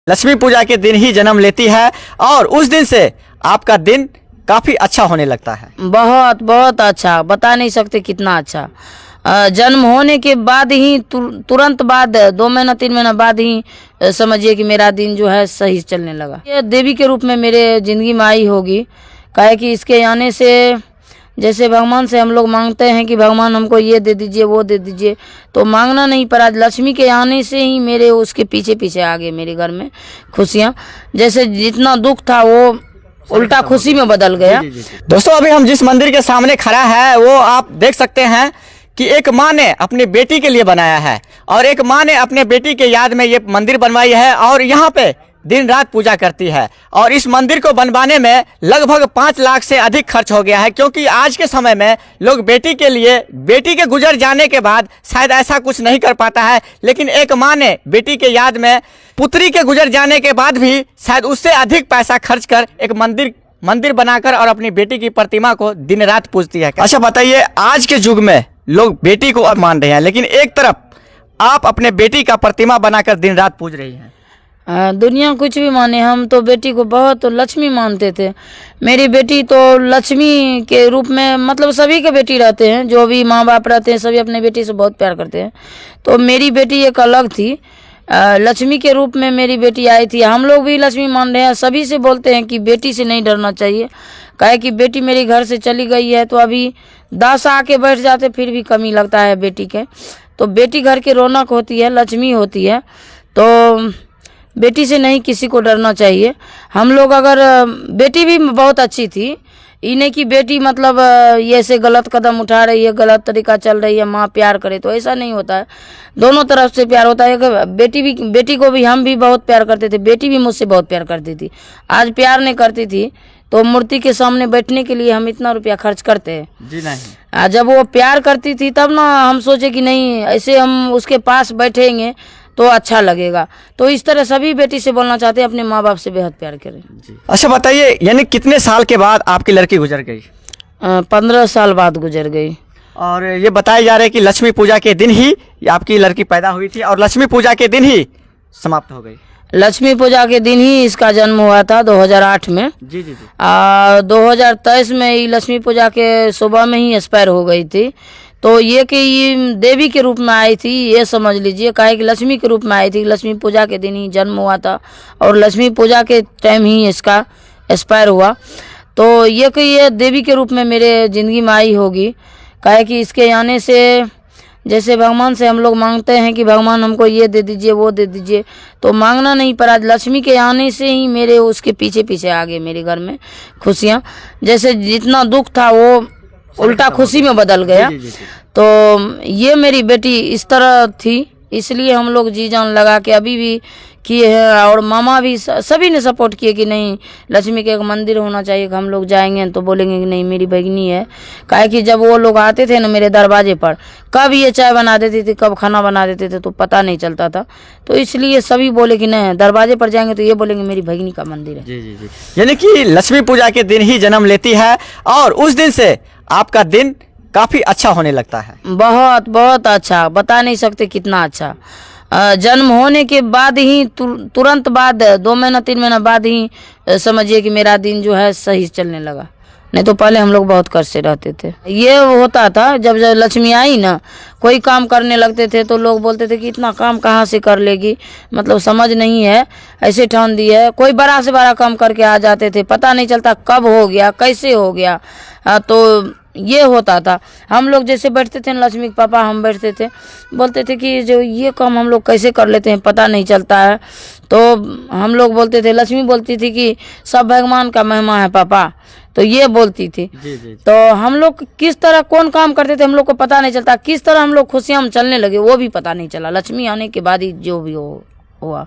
लक्ष्मी पूजा के दिन ही जन्म लेती है और उस दिन से आपका दिन काफी अच्छा होने लगता है। बहुत बहुत अच्छा, बता नहीं सकते कितना अच्छा। जन्म होने के बाद ही तुरंत बाद 2 महीना 3 महीना बाद ही समझिए कि मेरा दिन जो है सही चलने लगा। ये देवी के रूप में मेरे जिंदगी में आई होगी, काहे कि इसके आने से जैसे भगवान से हम लोग मांगते हैं कि भगवान हमको ये दे दीजिए वो दे दीजिए, तो मांगना नहीं पड़ा। लक्ष्मी के आने से ही मेरे उसके पीछे पीछे आ गए मेरे घर में खुशियाँ। जैसे जितना दुख था वो उल्टा खुशी में बदल गया। दोस्तों, अभी हम जिस मंदिर के सामने खड़ा है वो आप देख सकते हैं कि एक माँ ने अपनी बेटी के लिए बनाया है और एक माँ ने अपने बेटी के याद में ये मंदिर बनवाई है और यहाँ पे दिन रात पूजा करती है। और इस मंदिर को बनवाने में लगभग 5 लाख से अधिक खर्च हो गया है, क्योंकि आज के समय में लोग बेटी के लिए, बेटी के गुजर जाने के बाद शायद ऐसा कुछ नहीं कर पाता है, लेकिन एक माँ ने बेटी के याद में पुत्री के गुजर जाने के बाद भी शायद उससे अधिक पैसा खर्च कर एक मंदिर बनाकर और अपनी बेटी की प्रतिमा को दिन रात पूजती है। अच्छा बताइए, आज के युग में लोग बेटी को अब मान रहे हैं, लेकिन एक तरफ आप अपने बेटी का प्रतिमा बनाकर दिन रात पूज रही हैं। दुनिया कुछ भी माने, हम तो बेटी को बहुत लक्ष्मी मानते थे। मेरी बेटी तो लक्ष्मी के रूप में, मतलब सभी के बेटी रहते हैं, जो भी माँ बाप रहते हैं सभी अपने बेटी से बहुत प्यार करते हैं, तो मेरी बेटी एक अलग थी। लक्ष्मी के रूप में मेरी बेटी आई थी। हम लोग भी लक्ष्मी मान रहे हैं, सभी से बोलते हैं कि बेटी से नहीं डरना चाहिए, काहे कि बेटी मेरी घर से चली गई है तो अभी 10 आके बैठ जाते फिर भी कमी लगता है बेटी के। तो बेटी घर की रौनक होती है, लक्ष्मी होती है, तो बेटी से नहीं किसी को डरना चाहिए। हम लोग अगर, बेटी भी बहुत अच्छी थी, इन्हें की बेटी मतलब ये से गलत कदम उठा रही है, गलत तरीका चल रही है, माँ प्यार करे, तो ऐसा नहीं होता है। दोनों तरफ से प्यार होता है। बेटी को भी हम भी बहुत प्यार करते थे, बेटी भी मुझसे बहुत प्यार करती थी। आज प्यार नहीं करती थी तो मूर्ति के सामने बैठने के लिए हम इतना रुपया खर्च करते हैं जी नहीं। जब वो प्यार करती थी तब ना हम सोचे कि नहीं, ऐसे हम उसके पास बैठेंगे तो अच्छा लगेगा। तो इस तरह सभी बेटी से बोलना चाहते हैं, अपने माँ बाप से बेहद प्यार करें। अच्छा बताइए, यानी कितने साल के बाद आपकी लड़की गुजर गई? 15 साल बाद गुजर गई। और ये बताया जा रहा है कि लक्ष्मी पूजा के दिन ही आपकी लड़की पैदा हुई थी और लक्ष्मी पूजा के दिन ही समाप्त हो गई। लक्ष्मी पूजा के दिन ही इसका जन्म हुआ था 2008 में। जी जी जी। 2023 में ही लक्ष्मी पूजा के सुबह में ही एक्सपायर हो गई थी। तो ये कि ये देवी के रूप में आई थी, ये समझ लीजिए, काहे कि लक्ष्मी के रूप में आई थी। लक्ष्मी पूजा के दिन ही जन्म हुआ था और लक्ष्मी पूजा के टाइम ही इसका एक्सपायर हुआ। तो ये कि ये देवी के रूप में मेरे ज़िंदगी में आई होगी, काहे कि इसके आने से जैसे भगवान से हम लोग मांगते हैं कि भगवान हमको ये दे दीजिए वो दे दीजिए, तो मांगना नहीं पड़ा। लक्ष्मी के आने से ही मेरे उसके पीछे पीछे आ गए मेरे घर में खुशियाँ। जैसे जितना दुख था वो उल्टा खुशी में बदल गया। तो ये मेरी बेटी इस तरह थी, इसलिए हम लोग जी जान लगा के अभी भी किए हैं। और मामा भी सभी ने सपोर्ट किए कि नहीं, लक्ष्मी के एक मंदिर होना चाहिए, कि हम लोग जाएंगे तो बोलेंगे कि नहीं मेरी भगिनी है। काहे कि जब वो लोग आते थे ना मेरे दरवाजे पर, कब ये चाय बना देती थी, कब खाना बना देते थे, तो पता नहीं चलता था। तो इसलिए सभी बोले कि नहीं, दरवाजे पर जाएंगे तो ये बोलेंगे मेरी भगिनी का मंदिर है। जी जी जी। यानी कि लक्ष्मी पूजा के दिन ही जन्म लेती है और उस दिन से आपका दिन काफी अच्छा होने लगता है। बहुत बहुत अच्छा, बता नहीं सकते कितना अच्छा। जन्म होने के बाद ही तुरंत बाद 2 महीना 3 महीना बाद ही समझिए कि मेरा दिन जो है सही चलने लगा। नहीं तो पहले हम लोग बहुत कष्ट से रहते थे। ये होता था जब लक्ष्मी आई ना, कोई काम करने लगते थे तो लोग बोलते थे कि इतना काम कहाँ से कर लेगी, मतलब समझ नहीं है, ऐसे ठान दी है। कोई बड़ा से बड़ा काम करके आ जाते थे, पता नहीं चलता कब हो गया कैसे हो गया। तो ये होता था। हम लोग जैसे बैठते थे लक्ष्मी के पापा, हम बैठते थे, बोलते थे कि जो ये काम हम लोग कैसे कर लेते हैं पता नहीं चलता है। तो हम लोग बोलते थे, लक्ष्मी बोलती थी कि सब भगवान का महिमा है पापा, तो ये बोलती थी। जी जी। तो हम लोग किस तरह कौन काम करते थे हम लोग को पता नहीं चलता, किस तरह हम लोग खुशियाँ में चलने लगे वो भी पता नहीं चला। लक्ष्मी आने के बाद ही जो भी हुआ।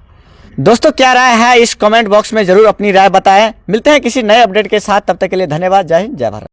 दोस्तों, क्या राय है इस कमेंट बॉक्स में जरूर अपनी राय बताएं। मिलते हैं किसी नए अपडेट के साथ, तब तक के लिए धन्यवाद। जय हिंद, जय भारत।